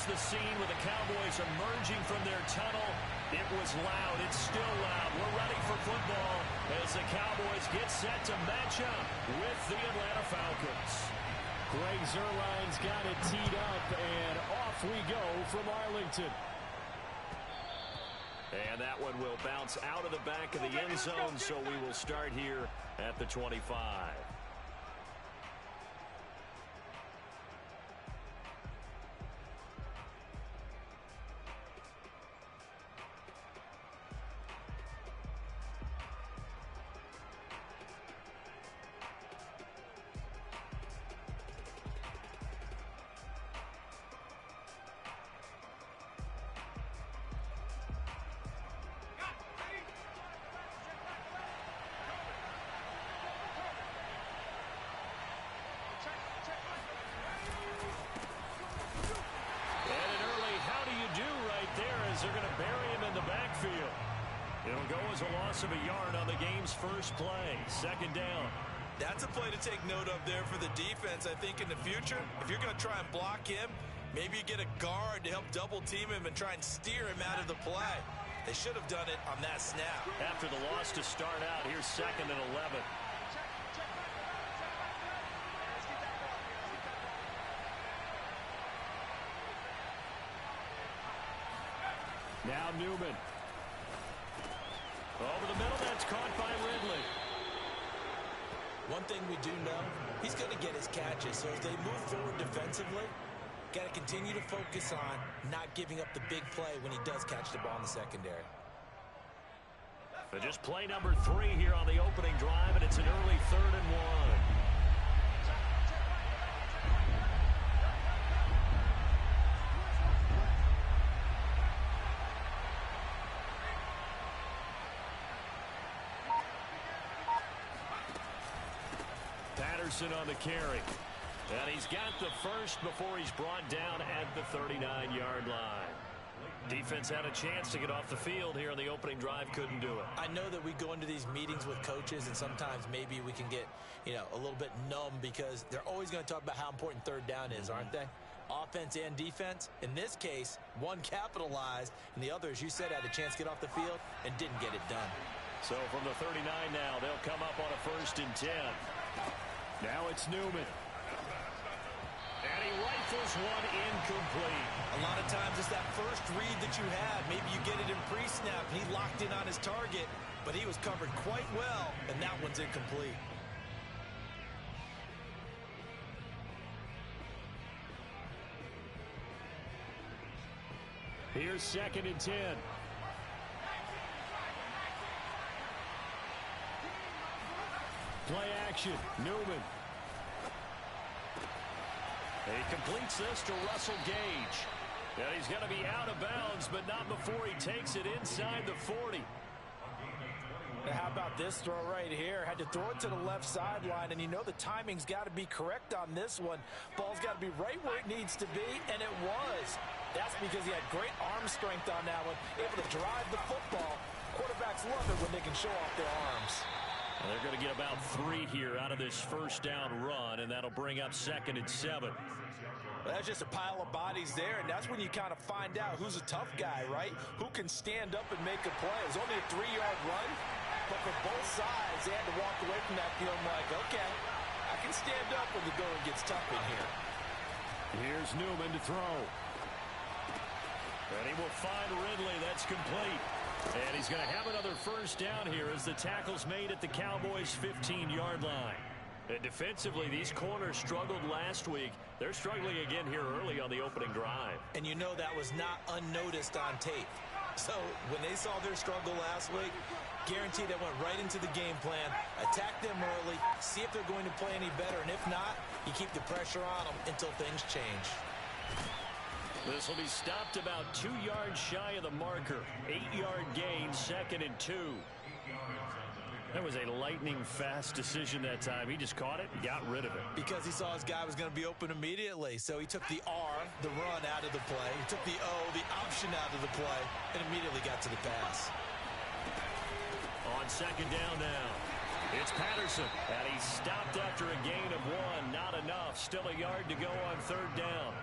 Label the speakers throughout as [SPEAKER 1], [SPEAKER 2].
[SPEAKER 1] the scene with the Cowboys emerging from their tunnel. It was loud. It's still loud. We're ready for football as the Cowboys get set to match up with the Atlanta Falcons.
[SPEAKER 2] Greg Zuerlein's got it teed up, and off we go from Arlington.
[SPEAKER 1] And that one will bounce out of the back of the end zone, so we will start here at the 25. They're going to bury him in the backfield. It'll go as a loss of a yard on the game's first play. Second down.
[SPEAKER 3] That's a play to take note of there for the defense. I think in the future, if you're going to try and block him, maybe you get a guard to help double team him and try and steer him out of the play. They should have done it on that snap.
[SPEAKER 1] After the loss to start out, here's 2nd and 11.
[SPEAKER 2] Now Newman.
[SPEAKER 1] Over the middle, that's caught by Ridley.
[SPEAKER 3] One thing we do know, he's going to get his catches. So as they move forward defensively, got to continue to focus on not giving up the big play when he does catch the ball in the secondary.
[SPEAKER 1] But just play number 3 here on the opening drive, and it's an early 3rd and 1. Patterson on the carry. And he's got the first before he's brought down at the 39-yard line. Defense had a chance to get off the field here on the opening drive, couldn't do it.
[SPEAKER 3] I know that we go into these meetings with coaches, and sometimes maybe we can get, a little bit numb because they're always going to talk about how important 3rd down is, aren't they? Offense and defense. In this case, one capitalized, and the other, as you said, had a chance to get off the field and didn't get it done.
[SPEAKER 1] So from the 39 now, they'll come up on a 1st and 10. Now it's Newman. And he rifles one incomplete.
[SPEAKER 3] A lot of times it's that first read that you have. Maybe you get it in pre-snap. He locked in on his target, but he was covered quite well, and that one's incomplete.
[SPEAKER 2] Here's 2nd and 10. Play action. Newman.
[SPEAKER 1] He completes this to Russell Gage. And he's going to be out of bounds, but not before he takes it inside the 40.
[SPEAKER 4] And how about this throw right here? Had to throw it to the left sideline, and the timing's got to be correct on this one. Ball's got to be right where it needs to be, and it was. That's because he had great arm strength on that one, able to drive the football. Quarterbacks love it when they can show off their arms.
[SPEAKER 1] And they're going to get about 3 here out of this first down run, and that'll bring up 2nd and 7.
[SPEAKER 4] Well, that's just a pile of bodies there, and that's when you kind of find out who's a tough guy, right? Who can stand up and make a play. It was only a 3-yard run, but for both sides, they had to walk away from that feeling like, okay, I can stand up when the going gets tough in here.
[SPEAKER 2] Here's Newman to throw.
[SPEAKER 1] And he will find Ridley. That's complete. And he's going to have another first down here as the tackle's made at the Cowboys' 15-yard line. And defensively, these corners struggled last week. They're struggling again here early on the opening drive.
[SPEAKER 3] And that was not unnoticed on tape. So when they saw their struggle last week, guaranteed they went right into the game plan, attack them early, see if they're going to play any better. And if not, you keep the pressure on them until things change.
[SPEAKER 1] This will be stopped about 2 yards shy of the marker. 8-yard gain, 2nd and 2. That was a lightning-fast decision that time. He just caught it and got rid of it.
[SPEAKER 3] Because he saw his guy was going to be open immediately. So he took the R, the run, out of the play. He took the O, the option, out of the play, and immediately got to the pass.
[SPEAKER 1] On 2nd down now, it's Patterson. And he stopped after a gain of 1. Not enough. Still a yard to go on 3rd down.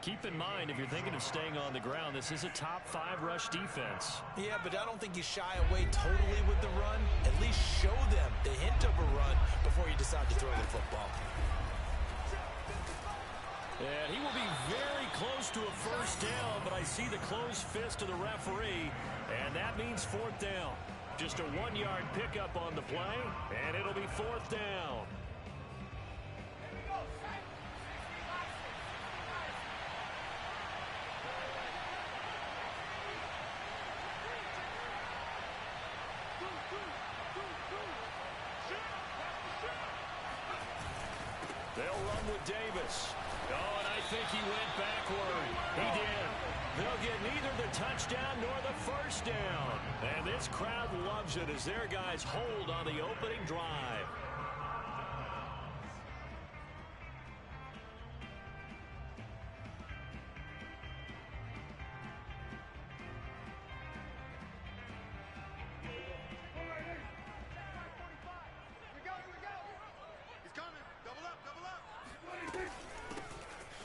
[SPEAKER 1] Keep in mind, if you're thinking of staying on the ground, this is a top 5 rush defense.
[SPEAKER 3] Yeah, but I don't think you shy away totally with the run. At least show them the hint of a run before you decide to throw the football.
[SPEAKER 1] And he will be very close to a first down, but I see the closed fist of the referee, and that means 4th down. Just a 1-yard pickup on the play, and it'll be 4th down. They'll run with Davis. Oh, and I think he went backward. He did. They'll get neither the touchdown nor the first down. And this crowd loves it as their guys hold on the opening drive.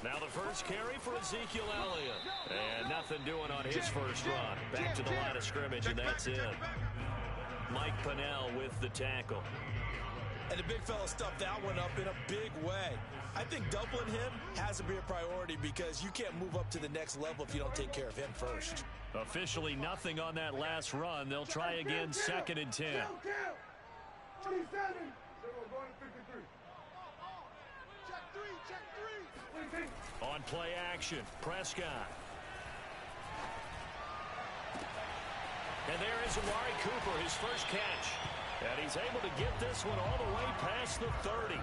[SPEAKER 1] Now the first carry for Ezekiel Elliott. And nothing doing on his first run. Back to the line of scrimmage, and that's it. Mike Pennell with the tackle.
[SPEAKER 3] And the big fella stuffed that one up in a big way. I think doubling him has to be a priority because you can't move up to the next level if you don't take care of him first.
[SPEAKER 1] Officially nothing on that last run. They'll try again, 2nd and 10.
[SPEAKER 5] 27. Going to 53. Check three.
[SPEAKER 1] On play action, Prescott. And there is Amari Cooper, his first catch. And he's able to get this one all the way past the 30.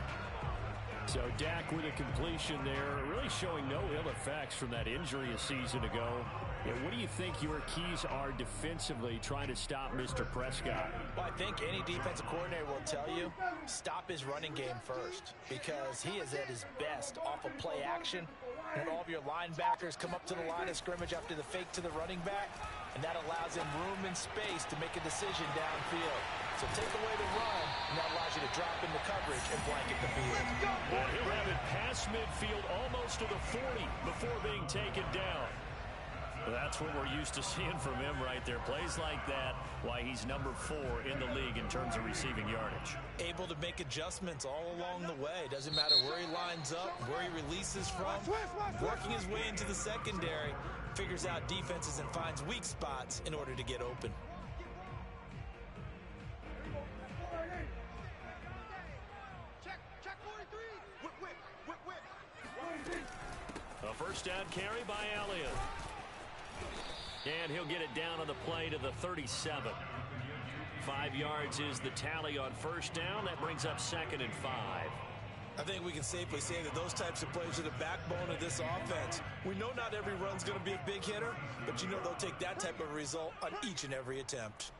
[SPEAKER 2] So Dak with a completion there, really showing no ill effects from that injury a season ago. Yeah, what do you think your keys are defensively trying to stop Mr. Prescott?
[SPEAKER 3] Well, I think any defensive coordinator will tell you, stop his running game first because he is at his best off of play action. When all of your linebackers come up to the line of scrimmage after the fake to the running back, and that allows him room and space to make a decision downfield. So take away the run, and that allows you to drop into coverage and blanket the field.
[SPEAKER 1] Well, he'll have it past midfield almost to the 40 before being taken down. That's what we're used to seeing from him right there. Plays like that, why he's number 4 in the league in terms of receiving yardage.
[SPEAKER 3] Able to make adjustments all along the way. Doesn't matter where he lines up, where he releases from. Working his way into the secondary, figures out defenses and finds weak spots in order to get open.
[SPEAKER 5] Check 43. Whip.
[SPEAKER 1] A first down carry by Elliott. And he'll get it down on the play to the 37. 5 yards is the tally on first down. That brings up 2nd and 5.
[SPEAKER 3] I think we can safely say that those types of plays are the backbone of this offense. We know not every run's going to be a big hitter, but you know they'll take that type of result on each and every attempt.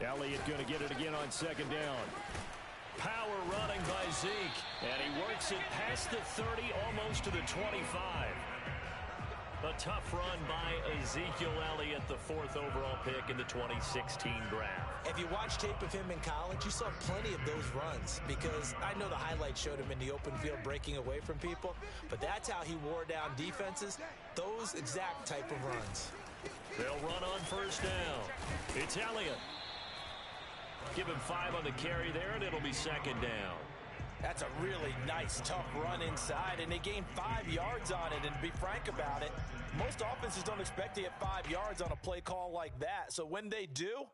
[SPEAKER 2] Elliott going to get it again on 2nd down.
[SPEAKER 1] Power running by Zeke. And he works it past the 30, almost to the 25. A tough run by Ezekiel Elliott, the 4th overall pick in the 2016 draft.
[SPEAKER 3] If you watch tape of him in college, you saw plenty of those runs because I know the highlights showed him in the open field breaking away from people, but that's how he wore down defenses, those exact type of runs.
[SPEAKER 1] They'll run on first down. It's Elliott. Give him 5 on the carry there, and it'll be 2nd down.
[SPEAKER 3] That's a really nice, tough run inside, and they gained 5 yards on it. And to be frank about it, most offenses don't expect to get 5 yards on a play call like that. So when they do,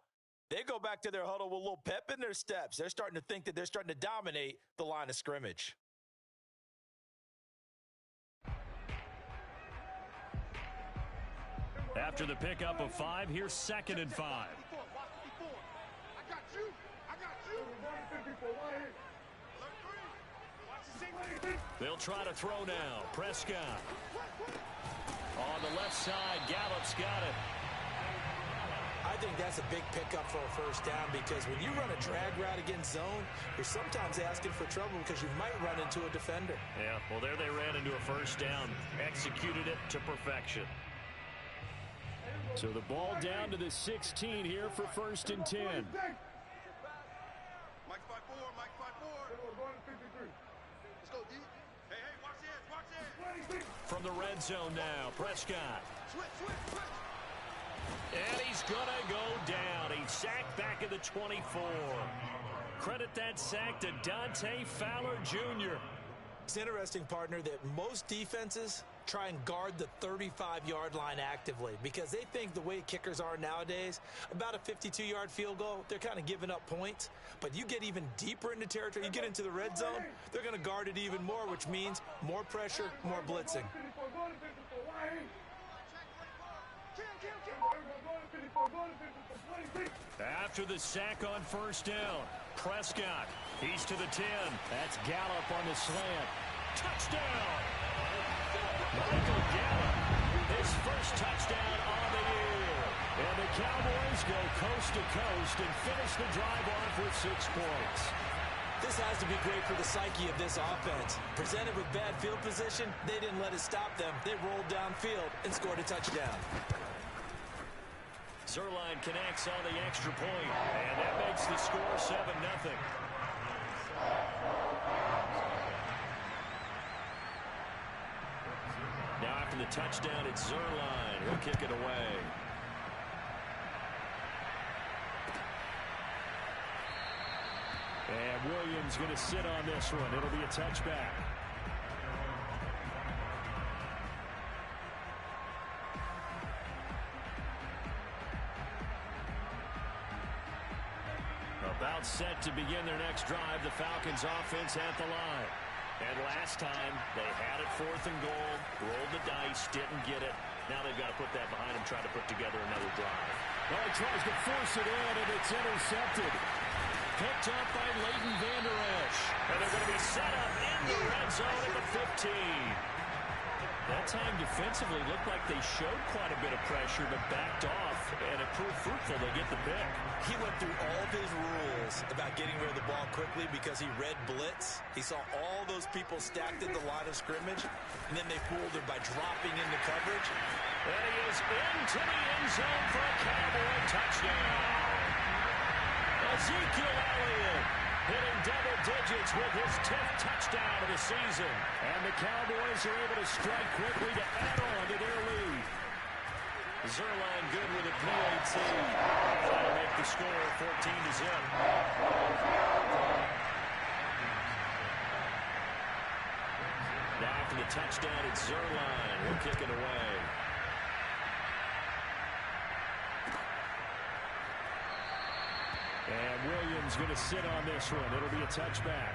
[SPEAKER 3] they go back to their huddle with a little pep in their steps. They're starting to think that they're starting to dominate the line of scrimmage.
[SPEAKER 1] After the pickup of 5, here's 2nd and 5.
[SPEAKER 5] I got you.
[SPEAKER 1] They'll try to throw now. Prescott. On the left side, Gallup's got it.
[SPEAKER 3] I think that's a big pickup for a first down because when you run a drag route against zone, you're sometimes asking for trouble because you might run into a defender.
[SPEAKER 1] Yeah, well, there they ran into a first down. Executed it to perfection.
[SPEAKER 2] So the ball down to the 16 here for 1st and 10.
[SPEAKER 5] Mike 5-4. Going to 53. Let's go, D. Hey, watch this.
[SPEAKER 1] from the red zone now. Prescott.
[SPEAKER 5] Switch, switch, switch.
[SPEAKER 1] And he's going to go down. He's sacked back at the 24. Credit that sack to Dante Fowler Jr.
[SPEAKER 3] It's interesting, partner, that most defenses try and guard the 35-yard line actively because they think the way kickers are nowadays, about a 52-yard field goal, they're kind of giving up points. But you get even deeper into territory, you get into the red zone, they're going to guard it even more, which means more pressure, more blitzing.
[SPEAKER 1] After the sack on first down, Prescott, he's to the 10. That's Gallup on the slant. Touchdown! Michael Gallup, his first touchdown on the year. And the Cowboys go coast to coast and finish the drive off with 6 points.
[SPEAKER 3] This has to be great for the psyche of this offense. Presented with bad field position, they didn't let it stop them. They rolled downfield and scored a touchdown.
[SPEAKER 1] Zuerlein connects on the extra point, and that makes the score 7-0. Now after the touchdown, it's Zuerlein. He'll kick it away. And Williams going to sit on this one. It'll be a touchback. About set to begin their next drive, the Falcons offense at the line. And last time, they had it 4th and goal, rolled the dice, didn't get it. Now they've got to put that behind them, try to put together another drive. Well, he tries to force it in, and it's intercepted. Picked up by Leighton Vander Esch. And they're going to be set up in the red zone at the 15. That time defensively looked like they showed quite a bit of pressure, but backed off, and it proved fruitful. They get the pick.
[SPEAKER 3] He went through all of his rules about getting rid of the ball quickly because he read blitz. He saw all those people stacked at the line of scrimmage, and then they fooled him by dropping into coverage.
[SPEAKER 1] And he is into the end zone for a Cowboy touchdown. Ezekiel Elliott hitting double digits with his 10th touchdown of the season. And the Cowboys are able to strike quickly to add on to their lead. Zuerlein good with a PAT. That'll make the score 14-0. Now after the touchdown, it's Zuerlein. He'll kick it away. And Williams going to sit on this one. It'll be a touchback.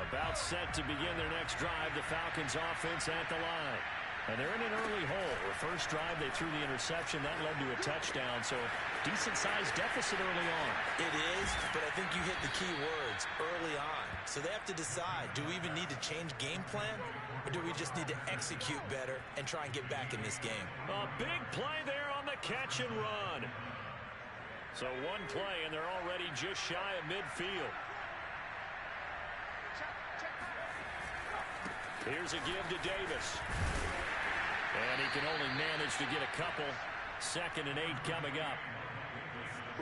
[SPEAKER 1] About set to begin their next drive, the Falcons offense at the line. And they're in an early hole. The first drive, they threw the interception. That led to a touchdown, so decent-sized deficit early on.
[SPEAKER 3] It is, but I think you hit the key words, early on. So they have to decide, do we even need to change game plan, or do we just need to execute better and try and get back in this game?
[SPEAKER 1] A big play there on the catch and run. So one play, and they're already just shy of midfield. Here's a give to Davis. And he can only manage to get a couple. 2nd and 8 coming up.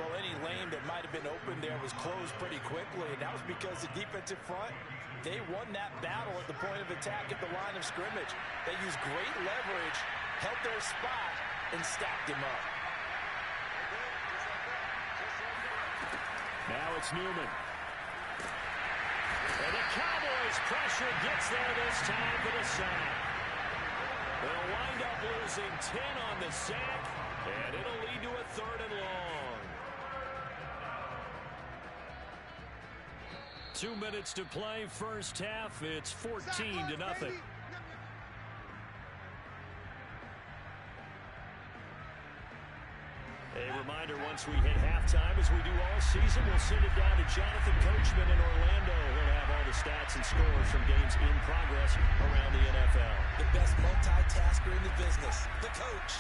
[SPEAKER 4] Well, any lane that might have been open there was closed pretty quickly, and that was because the defensive front, they won that battle at the point of attack at the line of scrimmage. They used great leverage, held their spot, and stacked him up.
[SPEAKER 1] Now it's Newman. And the Cowboys' pressure gets there this time for the sack. They'll wind up losing 10 on the sack, and it'll lead to a 3rd and long. 2 minutes to play, first half. It's 14-0. A reminder, once we hit halftime, as we do all season, we'll send it down to Jonathan Coachman in Orlando. He'll have all the stats and scores from games in progress around the NFL.
[SPEAKER 3] The best multitasker in the business, the coach.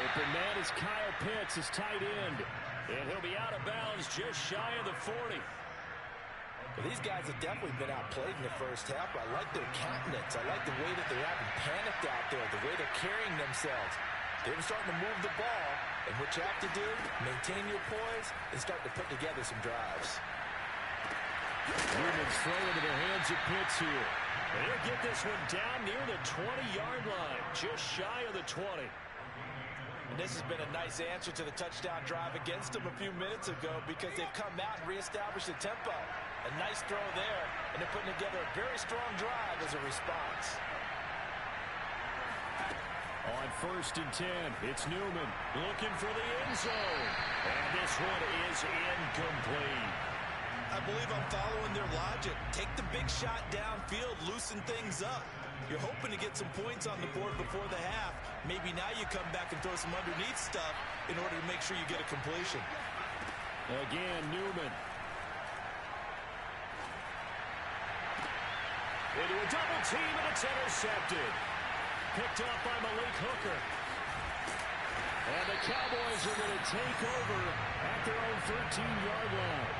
[SPEAKER 1] Open man is Kyle Pitts, his tight end. And he'll be out of bounds just shy of the 40.
[SPEAKER 4] Well, these guys have definitely been outplayed in the first half, but I like their countenance. I like the way that they haven't panicked out there, the way they're carrying themselves. They're starting to move the ball, and what you have to do, maintain your poise and start to put together some drives.
[SPEAKER 2] Newman's throw into the hands of Pitts here. And he'll get this one down near the 20-yard line, just shy of the 20.
[SPEAKER 4] And this has been a nice answer to the touchdown drive against them a few minutes ago because they've come out and reestablished the tempo. A nice throw there, and they're putting together a very strong drive as a response.
[SPEAKER 2] On 1st and 10, it's Newman
[SPEAKER 1] looking for the end zone. And this one is incomplete.
[SPEAKER 3] I believe I'm following their logic. Take the big shot downfield, loosen things up. You're hoping to get some points on the board before the half. Maybe now you come back and throw some underneath stuff in order to make sure you get a completion.
[SPEAKER 2] Again, Newman.
[SPEAKER 1] Into a double team, and it's intercepted. Picked up by Malik Hooker.
[SPEAKER 2] And the Cowboys are going to take over at their own 13-yard line.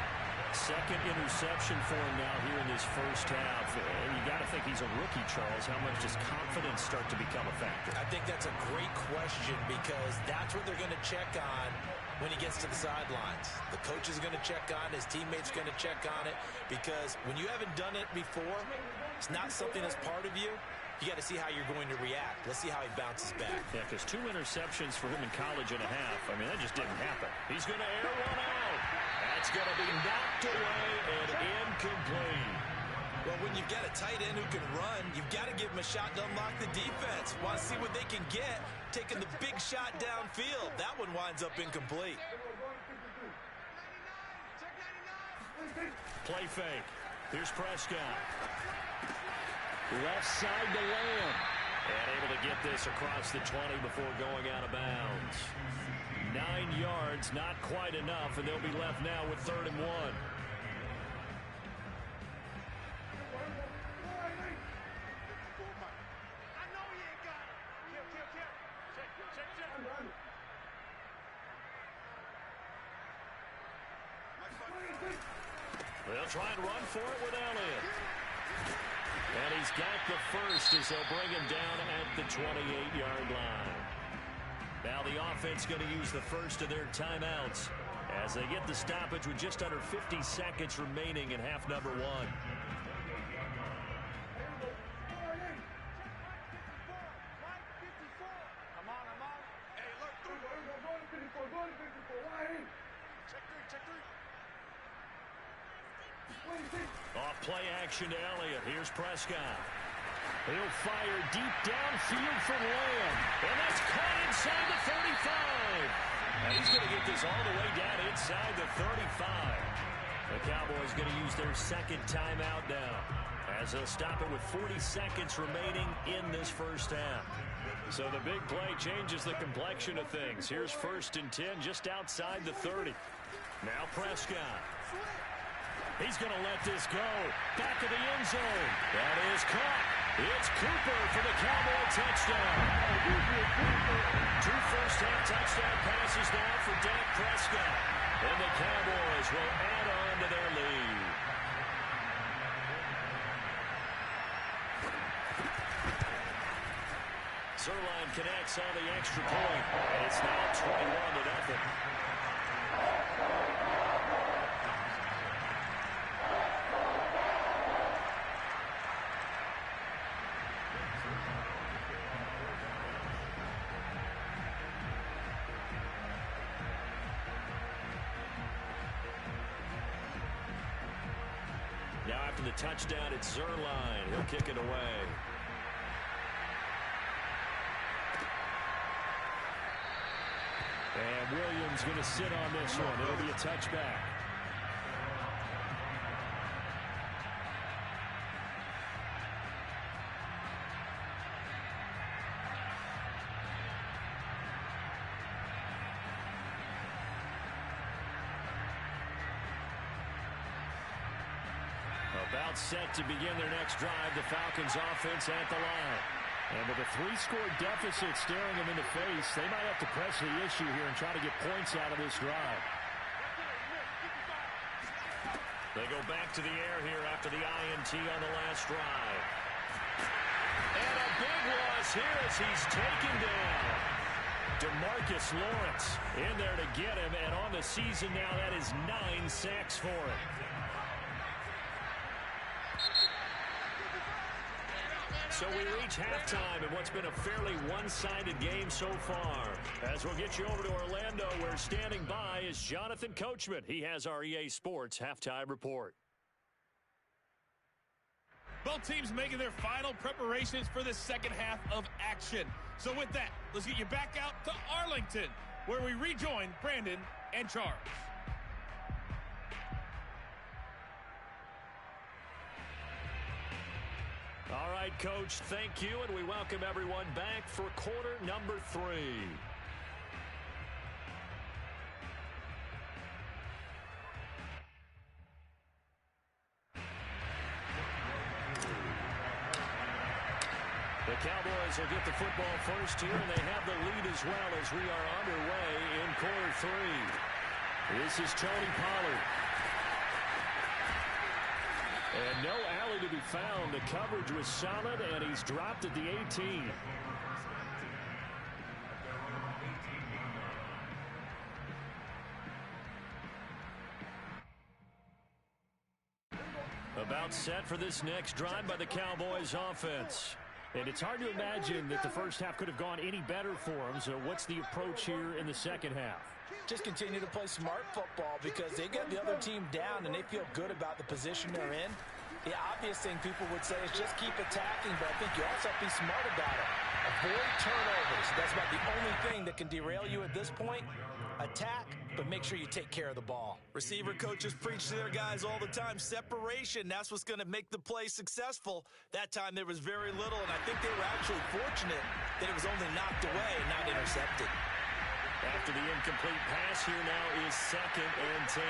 [SPEAKER 1] Second interception for him now here in this first half. And you got to think he's a rookie, Charles. How much does confidence start to become a factor?
[SPEAKER 3] I think that's a great question because that's what they're going to check on when he gets to the sidelines. The coach is going to check on, his teammates going to check on it because when you haven't done it before, it's not something that's part of you. You got to see how you're going to react. Let's see how he bounces back.
[SPEAKER 1] Yeah, because 2 interceptions for him in college and a half. I mean, that just didn't happen. He's going to air one out. That's going to be knocked away and incomplete.
[SPEAKER 3] Well, when you've got a tight end who can run, you've got to give him a shot to unlock the defense. Want to see what they can get, taking the big shot downfield. That one winds up incomplete.
[SPEAKER 1] Play fake. Here's Prescott.
[SPEAKER 2] Left side to Lamb.
[SPEAKER 1] And able to get this across the 20 before going out of bounds. 9 yards, not quite enough, and they'll be left now with 3rd and 1. They'll try and run for it with Elliott. And he's got the first as they'll bring him down at the 28-yard line. Now the offense going to use the first of their timeouts as they get the stoppage with just under 50 seconds remaining in half number 1. Off play action to Elliott. Here's Prescott. He'll fire deep downfield for Lamb. And that's caught inside the 35. And he's going to get this all the way down inside the 35. The Cowboys going to use their second timeout now as they'll stop it with 40 seconds remaining in this first half. So the big play changes the complexion of things. Here's 1st and 10 just outside the 30. Now Prescott. He's going to let this go. Back of the end zone. That is caught. It's Cooper for the Cowboy touchdown. 2 first-half touchdown passes now for Dak Prescott. And the Cowboys will add on to their lead. Zerline connects on the extra point. And it's now 21-0. Now after the touchdown, it's Zerline. He'll kick it away.
[SPEAKER 2] And Williams going to sit on this one. It'll be a touchback.
[SPEAKER 1] About set to begin their next drive, the Falcons offense at the line.
[SPEAKER 2] And with a 3-score deficit staring them in the face, they might have to press the issue here and try to get points out of this drive.
[SPEAKER 1] They go back to the air here after the INT on the last drive. And a big loss here as he's taken down. DeMarcus Lawrence in there to get him, and on the season now, that is 9 sacks for him. So we reach halftime in what's been a fairly one-sided game so far. As we'll get you over to Orlando, where standing by is Jonathan Coachman. He has our EA Sports halftime report.
[SPEAKER 6] Both teams making their final preparations for the second half of action. So with that, let's get you back out to Arlington, where we rejoin Brandon and Charles.
[SPEAKER 1] All right, Coach, thank you, and we welcome everyone back for quarter number 3. The Cowboys will get the football first here, and they have the lead as well as we are underway in quarter 3. This is Tony Pollard. And no alley to be found. The coverage was solid, and he's dropped at the 18. About set for this next drive by the Cowboys offense. And it's hard to imagine that the first half could have gone any better for them. So what's the approach here in the second half?
[SPEAKER 4] Just continue to play smart football because they get the other team down and they feel good about the position they're in. The obvious thing people would say is just keep attacking, but I think you also have to be smart about it. Avoid turnovers. That's about the only thing that can derail you at this point. Attack, but make sure you take care of the ball.
[SPEAKER 3] Receiver coaches preach to their guys all the time. Separation, that's what's going to make the play successful. That time there was very little, and I think they were actually fortunate that it was only knocked away and not intercepted.
[SPEAKER 1] After the incomplete pass, here now is 2nd and 10.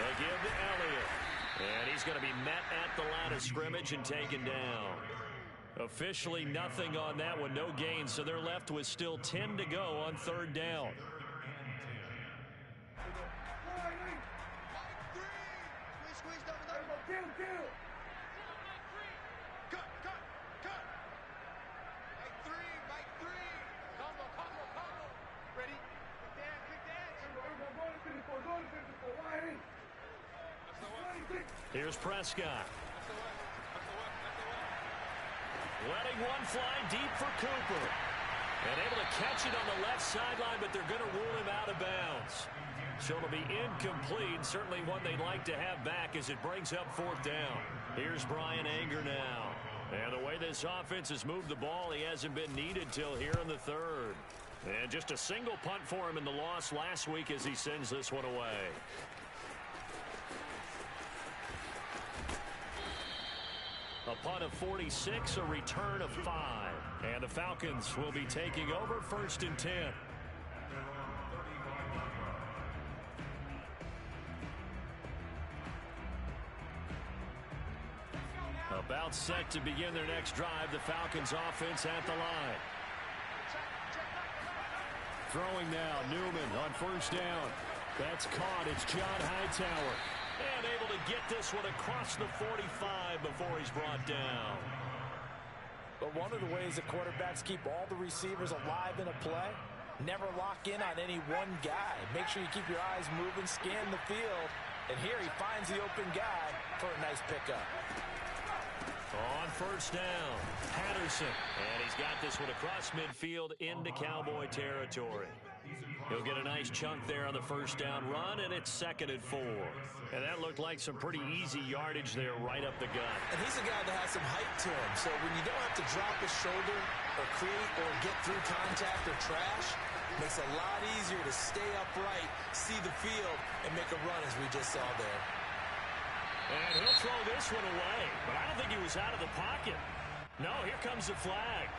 [SPEAKER 1] Again to Elliott. And he's going to be met at the line of scrimmage and taken down. Officially nothing on that one, no gain, so they're left with still 10 to go on 3rd down. Here's Prescott. Letting one fly deep for Cooper. And able to catch it on the left sideline, but they're going to rule him out of bounds. So it'll be incomplete. Certainly one they'd like to have back as it brings up 4th down. Here's Brian Anger now. And the way this offense has moved the ball, he hasn't been needed till here in the 3rd. And just a single punt for him in the loss last week as he sends this one away. A punt of 46, a return of 5. And the Falcons will be taking over 1st and 10. About set to begin their next drive, the Falcons offense at the line. Throwing now, Newman on 1st down. That's caught. It's John Hightower. And able to get this one across the 45 before he's brought down.
[SPEAKER 4] But one of the ways that quarterbacks keep all the receivers alive in a play, never lock in on any one guy. Make sure you keep your eyes moving, scan the field. And here he finds the open guy for a nice pickup.
[SPEAKER 1] On 1st down, Patterson. And he's got this one across midfield into Cowboy territory. He'll get a nice chunk there on the 1st down run, and it's 2nd and 4. And that looked like some pretty easy yardage there right up the gut.
[SPEAKER 3] And he's a guy that has some height to him. So when you don't have to drop his shoulder or create or get through contact or trash, makes it a lot easier to stay upright, see the field, and make a run as we just saw there.
[SPEAKER 1] And he'll throw this one away. But I don't think he was out of the pocket. No, here comes the flag.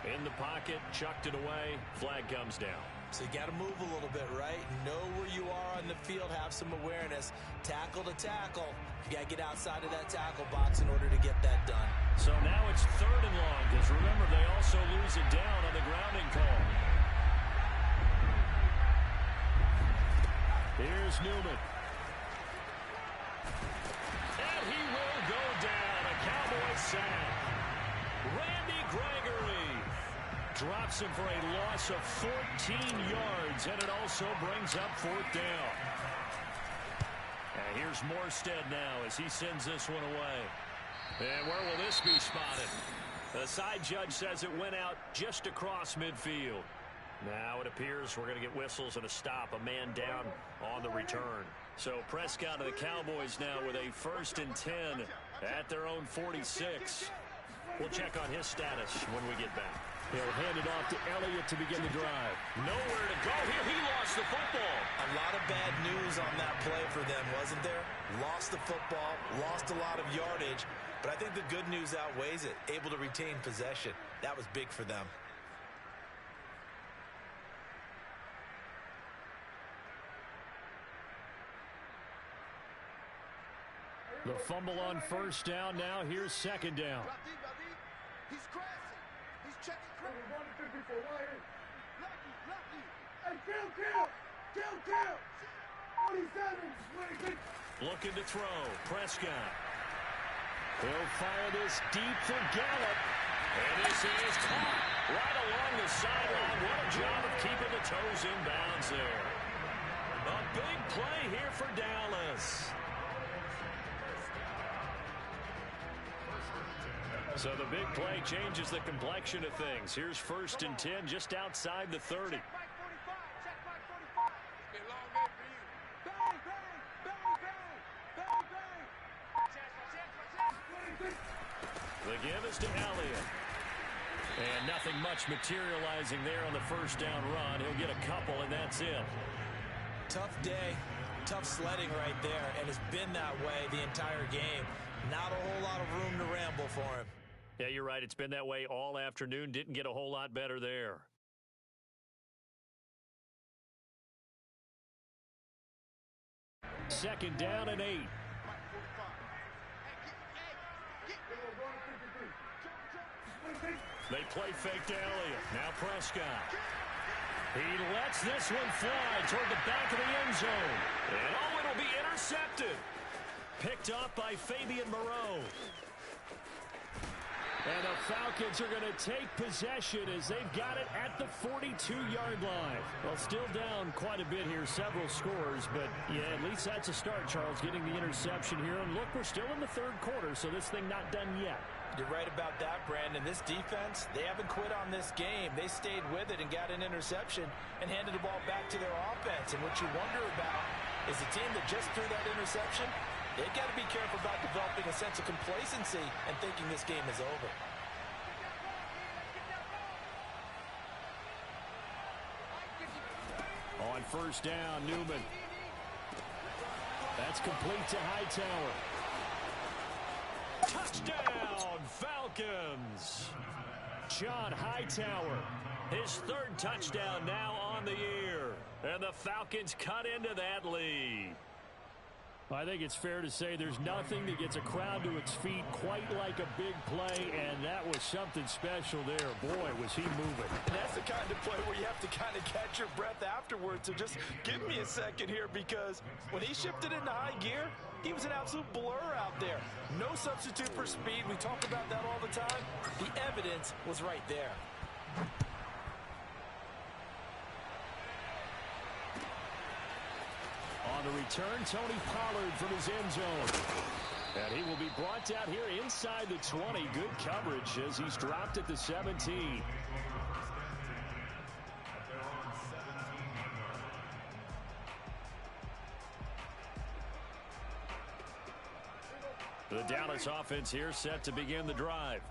[SPEAKER 1] In the pocket, chucked it away. Flag comes down.
[SPEAKER 3] So you got to move a little bit, right? Know where you are on the field, have some awareness. Tackle to tackle. You got to get outside of that tackle box in order to get that done.
[SPEAKER 1] So now it's 3rd and long, because remember, they also lose it down on the grounding call.
[SPEAKER 2] Here's Newman.
[SPEAKER 1] And he will go down. A Cowboys sack. Randy Gregory drops him for a loss of 14 yards, and it also brings up 4th down. And here's Morstead now as he sends this one away. And where will this be spotted? The side judge says it went out just across midfield. Now it appears we're going to get whistles and a stop. A man down on the return. So Prescott and the Cowboys now with a 1st and 10 at their own 46. We'll check on his status when we get back.
[SPEAKER 2] He'll hand it off to Elliott to begin the drive.
[SPEAKER 1] Nowhere to go here. He lost the football.
[SPEAKER 3] A lot of bad news on that play for them, wasn't there? Lost the football, lost a lot of yardage, but I think the good news outweighs it. Able to retain possession. That was big for them.
[SPEAKER 2] The fumble on 1st down. Now here's 2nd down.
[SPEAKER 5] He's crashing. He's checking credit. 154 right here. Lucky. Hey, kill. 27, 26.
[SPEAKER 1] Looking to throw. Prescott.
[SPEAKER 2] He'll fire this deep for Gallup.
[SPEAKER 1] And this is caught right along the sideline. What a job of keeping the toes in bounds there. A big play here for Dallas. So the big play changes the complexion of things. Here's 1st and 10 just outside the 30. The give is to Elliott. And nothing much materializing there on the 1st down run. He'll get a couple, and that's it.
[SPEAKER 3] Tough day, tough sledding right there, and it's been that way the entire game. Not a whole lot of room to ramble for him.
[SPEAKER 1] Yeah, you're right. It's been that way all afternoon. Didn't get a whole lot better there.
[SPEAKER 2] Second down and 8.
[SPEAKER 1] They play fake to Elliott. Now Prescott. He lets this one fly toward the back of the end zone. And oh, it'll be intercepted. Picked up by Fabian Moreau.
[SPEAKER 2] And the Falcons are going to take possession as they've got it at the 42-yard line. Well, still down quite a bit here, several scores, but yeah, at least that's a start, Charles, getting the interception here. And look, we're still in the 3rd quarter, so this thing not done yet.
[SPEAKER 4] You're right about that, Brandon. This defense, they haven't quit on this game. They stayed with it and got an interception and handed the ball back to their offense. And what you wonder about is the team that just threw that interception, they've got to be careful about developing a sense of complacency and thinking this game is over.
[SPEAKER 2] On 1st down, Newman. That's complete to Hightower.
[SPEAKER 1] Touchdown, Falcons.
[SPEAKER 2] John Hightower.
[SPEAKER 1] His 3rd touchdown now on the year. And the Falcons cut into that lead.
[SPEAKER 2] I think it's fair to say there's nothing that gets a crowd to its feet quite like a big play, and that was something special there. Boy, was he moving.
[SPEAKER 4] And that's the kind of play where you have to kind of catch your breath afterwards. So just give me a second here, because when he shifted into high gear, he was an absolute blur out there. No substitute for speed. We talk about that all the time. The evidence was right there.
[SPEAKER 2] On the return, Tony Pollard from his end zone. And he will be brought down here inside the 20. Good coverage as he's dropped at the 17.
[SPEAKER 1] The Dallas offense here set to begin the drive.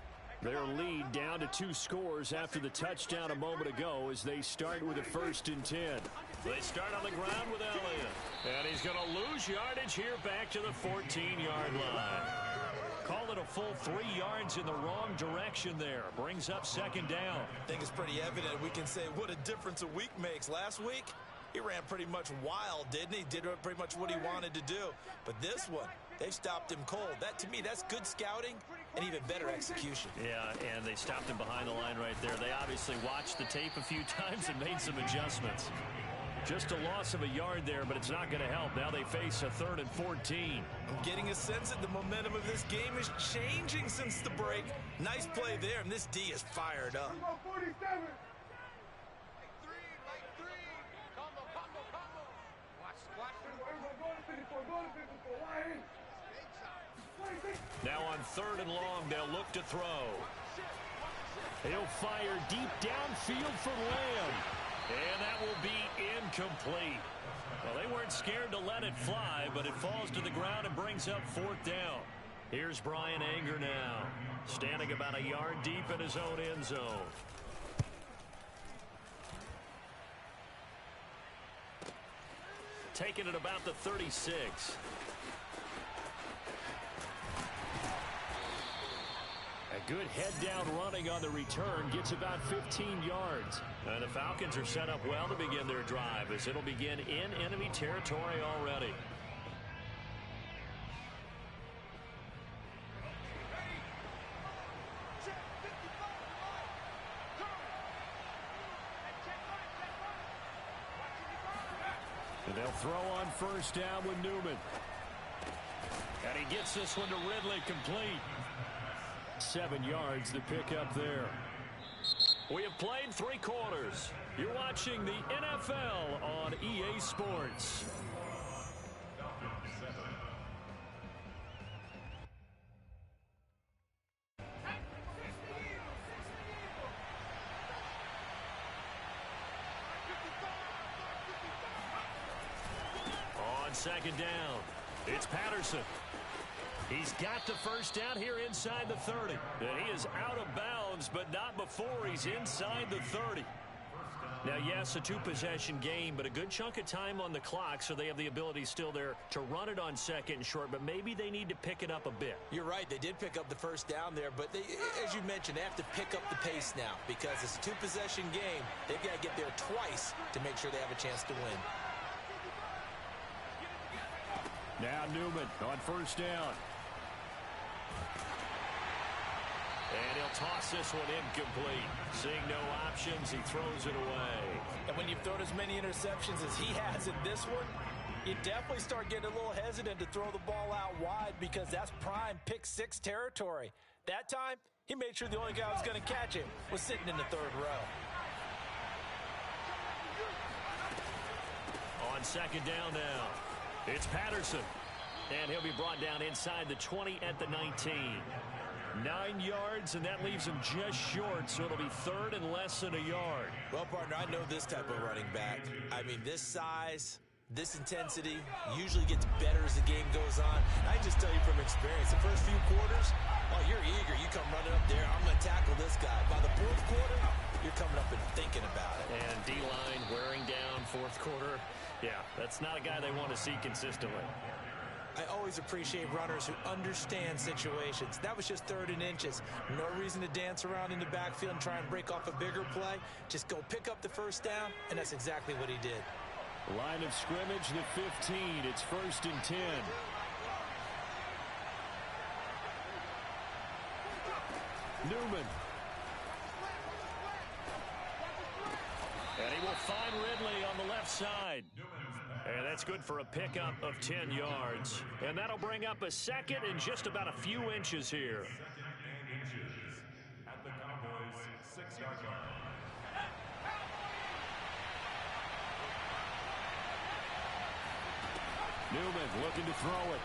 [SPEAKER 2] Their lead down to 2 scores after the touchdown a moment ago as they start with a 1st and 10.
[SPEAKER 1] They start on the ground with Elliott. And he's going to lose yardage here back to the 14-yard line. Call it a full 3 yards in the wrong direction there. Brings up 2nd down.
[SPEAKER 3] I think it's pretty evident. We can say what a difference a week makes. Last week, he ran pretty much wild, didn't he? Did pretty much what he wanted to do. But this one, they stopped him cold. That, to me, that's good scouting and even better execution.
[SPEAKER 1] Yeah, and they stopped him behind the line right there. They obviously watched the tape a few times and made some adjustments. Just a loss of a yard there, but it's not going to help. Now they face a 3rd and 14.
[SPEAKER 3] I'm getting a sense that the momentum of this game is changing since the break. Nice play there, and this D is fired up.
[SPEAKER 5] 47.
[SPEAKER 1] Now on 3rd and long, they'll look to throw. He'll fire deep downfield for Lamb. And that will be incomplete. Well, they weren't scared to let it fly, but it falls to the ground and brings up 4th down. Here's Bryan Anger now, standing about a yard deep in his own end zone. Taking it about the 36. A good head-down running on the return gets about 15 yards. And the Falcons are set up well to begin their drive as it'll begin in enemy territory already. And they'll throw on 1st down with Newman. And he gets this one to Ridley complete. 7 yards to pick up there. We have played 3 quarters. You're watching the NFL on EA Sports. On 2nd down, it's Patterson. He's got the 1st down here inside the 30. And he is out of bounds, but not before he's inside the 30. Now, yes, a 2-possession game, but a good chunk of time on the clock, so they have the ability still there to run it on 2nd and short, but maybe they need to pick it up a bit.
[SPEAKER 3] You're right. They did pick up the 1st down there, but they, as you mentioned, they have to pick up the pace now because it's a 2-possession game. They've got to get there twice to make sure they have a chance to win.
[SPEAKER 1] Now Newman on 1st down. And he'll toss this one incomplete. Seeing no options, he throws it away.
[SPEAKER 4] And when you've thrown as many interceptions as he has in this one, you definitely start getting a little hesitant to throw the ball out wide because that's prime pick 6 territory. That time, he made sure the only guy who was going to catch him was sitting in the 3rd row.
[SPEAKER 1] On 2nd down now, it's Patterson. And he'll be brought down inside the 20 at the 19. 9 yards, and that leaves him just short, so it'll be 3rd and less than a yard.
[SPEAKER 3] Well, partner, I know this type of running back. I mean, this size, this intensity usually gets better as the game goes on. I just tell you from experience, the first few quarters, oh, you're eager. You come running up there, I'm going to tackle this guy. By the 4th quarter, you're coming up and thinking about it.
[SPEAKER 1] And D-line wearing down 4th quarter. Yeah, that's not a guy they want to see consistently.
[SPEAKER 3] I always appreciate runners who understand situations. That was just 3rd and inches. No reason to dance around in the backfield and try and break off a bigger play. Just go pick up the 1st down, and that's exactly what he did.
[SPEAKER 1] Line of scrimmage, the 15. It's 1st and 10. Newman. And he will find Ridley on the left side. And that's good for a pickup of 10 yards. And that'll bring up a 2nd and just about a few inches here.
[SPEAKER 7] At the Cowboys' 6-yard line.
[SPEAKER 1] Newman looking to throw it.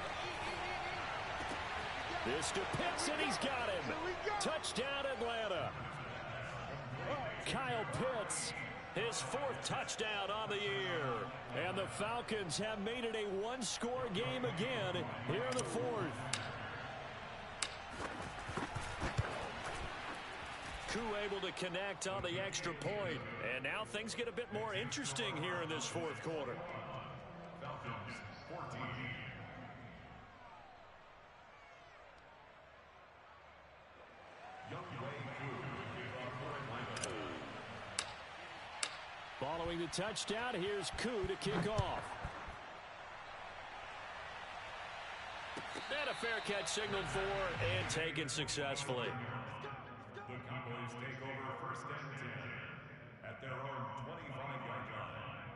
[SPEAKER 1] This to Pitts, and he's got him. Touchdown, Atlanta. Kyle Pitts, his 4th touchdown on the year. And the Falcons have made it a 1-score game again here in the 4th. Koo able to connect on the extra point. And now things get a bit more interesting here in this 4th quarter.
[SPEAKER 7] Falcons 14.
[SPEAKER 1] Following the touchdown, here's Koo to kick off. And a fair catch signaled for and taken successfully.
[SPEAKER 7] The Cowboys take over 1st and 10 at their own 25-yard line.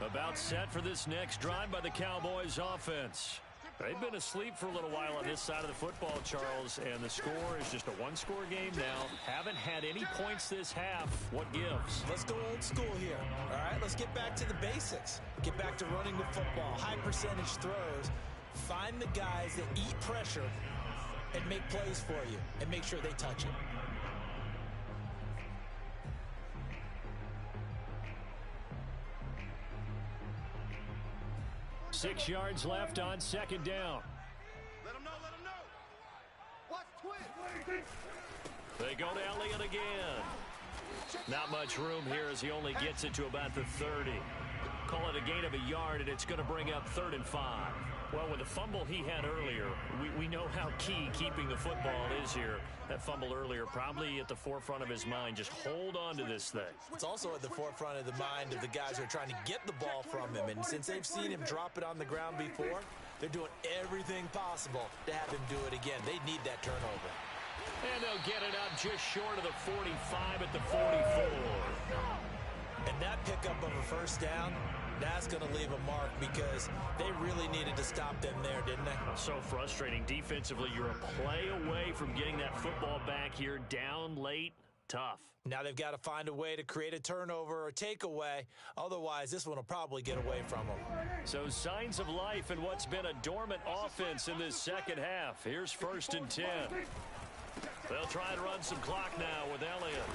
[SPEAKER 1] About set for this next drive by the Cowboys offense. They've been asleep for a little while on this side of the football, Charles, and the score is just a one-score game now. Haven't had any points this half. What gives?
[SPEAKER 3] Let's go old school here. All right, let's get back to the basics. Get back to running the football, high percentage throws. Find the guys that eat pressure and make plays for you and make sure they touch it.
[SPEAKER 1] Six yards left on second down.
[SPEAKER 5] Let him know, let him know. Watch twin.
[SPEAKER 1] They go to Elliott again. Not much room here as he only gets it to about the 30. Call it a gain of a yard, and it's going to bring up 3rd and 5. Well, with the fumble he had earlier, we know how key keeping the football is here. That fumble earlier probably at the forefront of his mind. Just hold on to this thing.
[SPEAKER 3] It's also at the forefront of the mind of the guys who are trying to get the ball from him. And since they've seen him drop it on the ground before, they're doing everything possible to have him do it again. They need that turnover.
[SPEAKER 1] And they'll get it up just short of the 45 at the 44.
[SPEAKER 3] And that pickup of a first down, that's going to leave a mark because they really needed to stop them there, didn't they?
[SPEAKER 1] So frustrating. Defensively, you're a play away from getting that football back here down late. Tough.
[SPEAKER 3] Now they've got to find a way to create a turnover or takeaway. Otherwise, this one will probably get away from them.
[SPEAKER 1] So signs of life in what's been a dormant offense in this second half. Here's 1st and 10. They'll try and run some clock now with Elliott.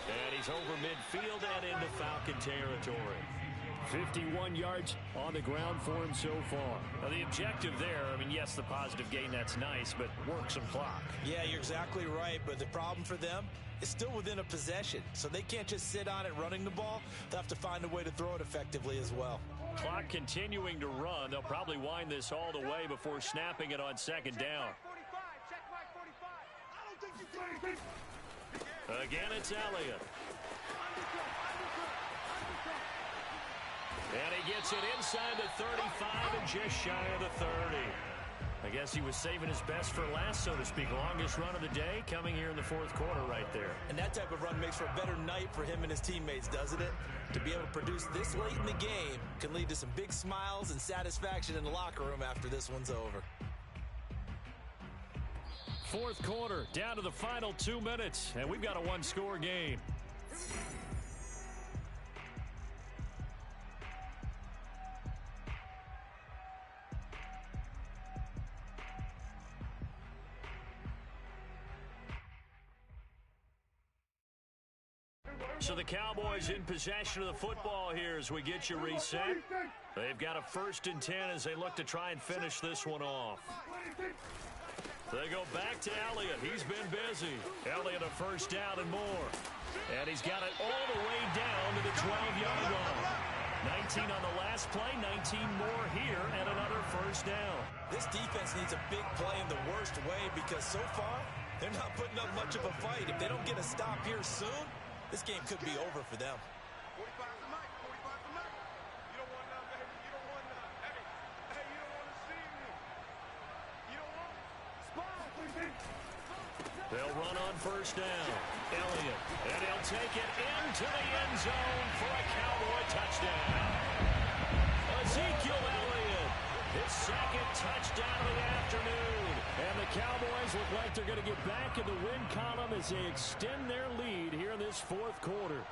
[SPEAKER 1] And he's over midfield and into Falcon territory. 51 yards on the ground for him so far. Now, the objective there, I mean, yes, the positive gain, that's nice, but work some clock.
[SPEAKER 3] Yeah, you're exactly right, but the problem for them is still within a possession, so they can't just sit on it running the ball. They'll have to find a way to throw it effectively as well.
[SPEAKER 1] Clock continuing to run. They'll probably wind this all the way before snapping it on second down. Again, it's Elliott. And he gets it inside the 35 and just shy of the 30. I guess he was saving his best for last, so to speak. Longest run of the day coming here in the 4th quarter right there.
[SPEAKER 3] And that type of run makes for a better night for him and his teammates, doesn't it? To be able to produce this late in the game can lead to some big smiles and satisfaction in the locker room after this one's over.
[SPEAKER 1] 4th quarter, down to the final 2 minutes, and we've got a one-score game. So the Cowboys in possession of the football here as we get you reset. They've got a 1st and 10 as they look to try and finish this one off. They go back to Elliott. He's been busy. Elliott a 1st down and more. And he's got it all the way down to the 12-yard line. 19 on the last play, 19 more here, and another 1st down.
[SPEAKER 3] This defense needs a big play in the worst way because so far, they're not putting up much of a fight. If they don't get a stop here soon, this game could be over for them.
[SPEAKER 5] 45 to Mike, 45 to Mike. You don't want none, baby. You don't want none. Hey, you don't want to see me. You don't want
[SPEAKER 1] They'll run on 1st down. Elliott, and he'll take it into the end zone for a Cowboy touchdown. Ezekiel Elliott, his 2nd touchdown of the afternoon. And the Cowboys look like they're going to get back in the win column as they extend their lead here in this 4th quarter.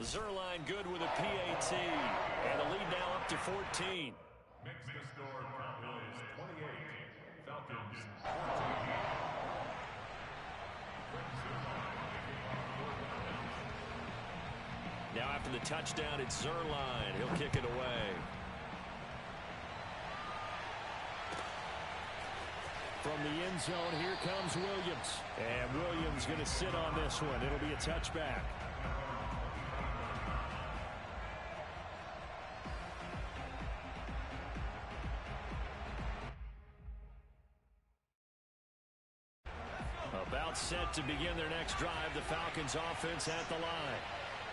[SPEAKER 1] Zuerlein good with a PAT. And the lead now up to 14.
[SPEAKER 7] Makes the score Cowboys 28, Falcons 14.
[SPEAKER 1] Now after the touchdown, it's Zuerlein. He'll kick it away. From the end zone, here comes Williams. And Williams going to sit on this one. It'll be a touchback. About set to begin their next drive, the Falcons offense at the line.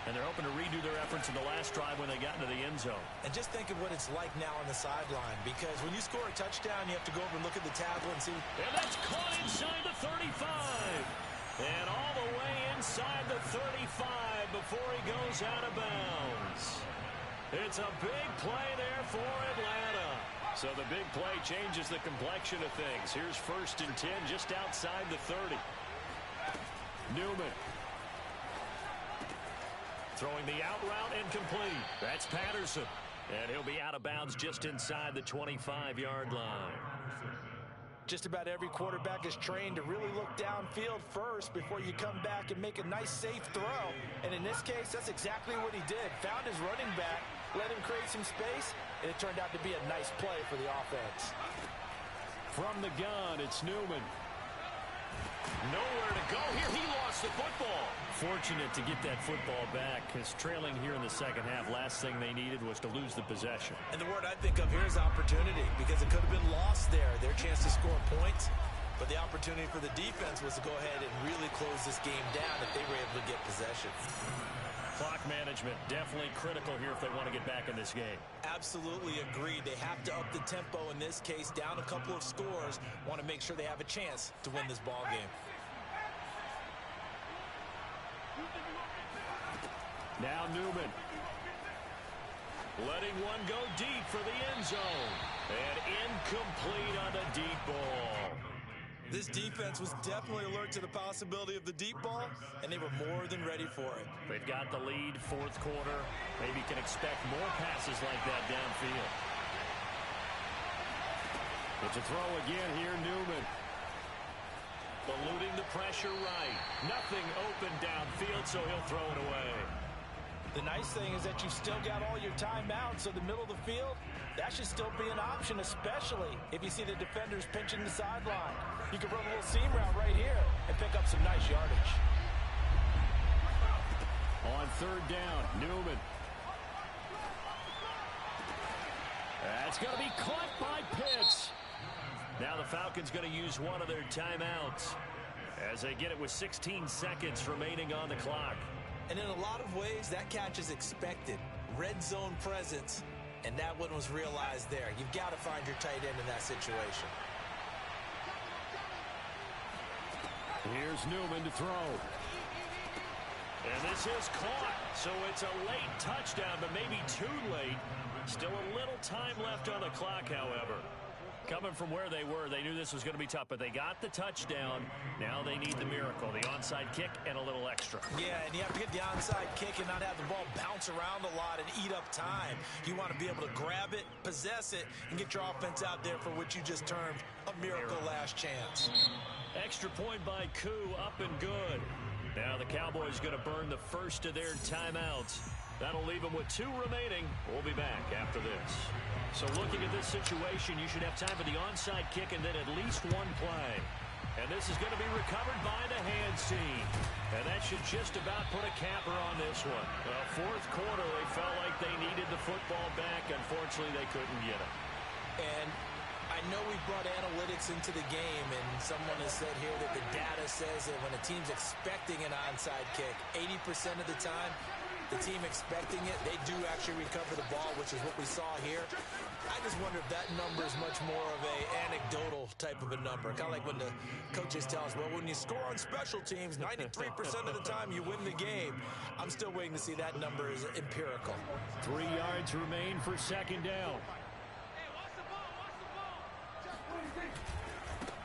[SPEAKER 1] And they're hoping to redo their efforts in the last drive when they got into the end zone.
[SPEAKER 3] And just think of what it's like now on the sideline, because when you score a touchdown, you have to go over and look at the tablet and see.
[SPEAKER 1] And that's caught inside the 35. And all the way inside the 35 before he goes out of bounds. It's a big play there for Atlanta. So the big play changes the complexion of things. Here's 1st and 10 just outside the 30. Newman. Throwing the out route incomplete. That's Patterson. And he'll be out of bounds just inside the 25-yard line.
[SPEAKER 4] Just about every quarterback is trained to really look downfield first before you come back and make a nice, safe throw. And in this case, that's exactly what he did. Found his running back, let him create some space, and it turned out to be a nice play for the offense.
[SPEAKER 1] From the gun, it's Newman. Nowhere to go here. He lost the football. Fortunate to get that football back, because trailing here in the second half, last thing they needed was to lose the possession.
[SPEAKER 3] And the word I think of here is opportunity, because it could have been lost there, their chance to score points. But the opportunity for the defense was to go ahead and really close this game down if they were able to get possession.
[SPEAKER 1] Clock management definitely critical here if they want to get back in this game.
[SPEAKER 3] Absolutely agreed. They have to up the tempo in this case, down a couple of scores, want to make sure they have a chance to win this ball game.
[SPEAKER 1] Now Newman. Letting one go deep for the end zone. And incomplete on the deep ball.
[SPEAKER 3] This defense was definitely alert to the possibility of the deep ball, and they were more than ready for it.
[SPEAKER 1] They've got the lead, 4th quarter. Maybe can expect more passes like that downfield. It's a throw again here, Newman. Eluding the pressure right. Nothing open downfield, so he'll throw it away.
[SPEAKER 4] The nice thing is that you've still got all your timeouts, so the middle of the field, that should still be an option, especially if you see the defenders pinching the sideline. You can run a little seam route right here and pick up some nice yardage.
[SPEAKER 1] On 3rd down, Newman. That's going to be caught by Pitts. Now the Falcons going to use one of their timeouts as they get it with 16 seconds remaining on the clock.
[SPEAKER 3] And in a lot of ways, that catch is expected. Red zone presence, and that one was realized there. You've got to find your tight end in that situation.
[SPEAKER 1] Here's Newman to throw. And this is caught, so it's a late touchdown, but maybe too late. Still a little time left on the clock, however. Coming from where they were, they knew this was going to be tough, but they got the touchdown. Now they need the miracle, the onside kick and a little extra.
[SPEAKER 3] Yeah, and you have to get the onside kick and not have the ball bounce around a lot and eat up time. You want to be able to grab it, possess it, and get your offense out there for what you just termed a miracle last chance.
[SPEAKER 1] Extra point by Koo, up and good. Now the Cowboys going to burn the first of their timeouts. That'll leave them with 2 remaining. We'll be back after this. So looking at this situation, you should have time for the onside kick and then at least one play. And this is going to be recovered by the hands team. And that should just about put a capper on this one. Well, 4th quarter, they felt like they needed the football back. Unfortunately, they couldn't get it.
[SPEAKER 3] And I know we brought analytics into the game, and someone has said here that the data says that when a team's expecting an onside kick, 80% of the time, the team expecting it, they do actually recover the ball, which is what we saw here. I just wonder if that number is much more of a anecdotal type of a number. Kind of like when the coaches tell us, well, when you score on special teams, 93% of the time you win the game. I'm still waiting to see that number is empirical.
[SPEAKER 1] 3 yards remain for 2nd down.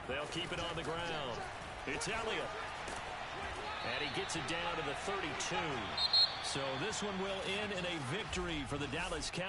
[SPEAKER 1] They'll keep it on the ground. It's Elliott. And he gets it down to the 32. So this one will end in a victory for the Dallas Cowboys.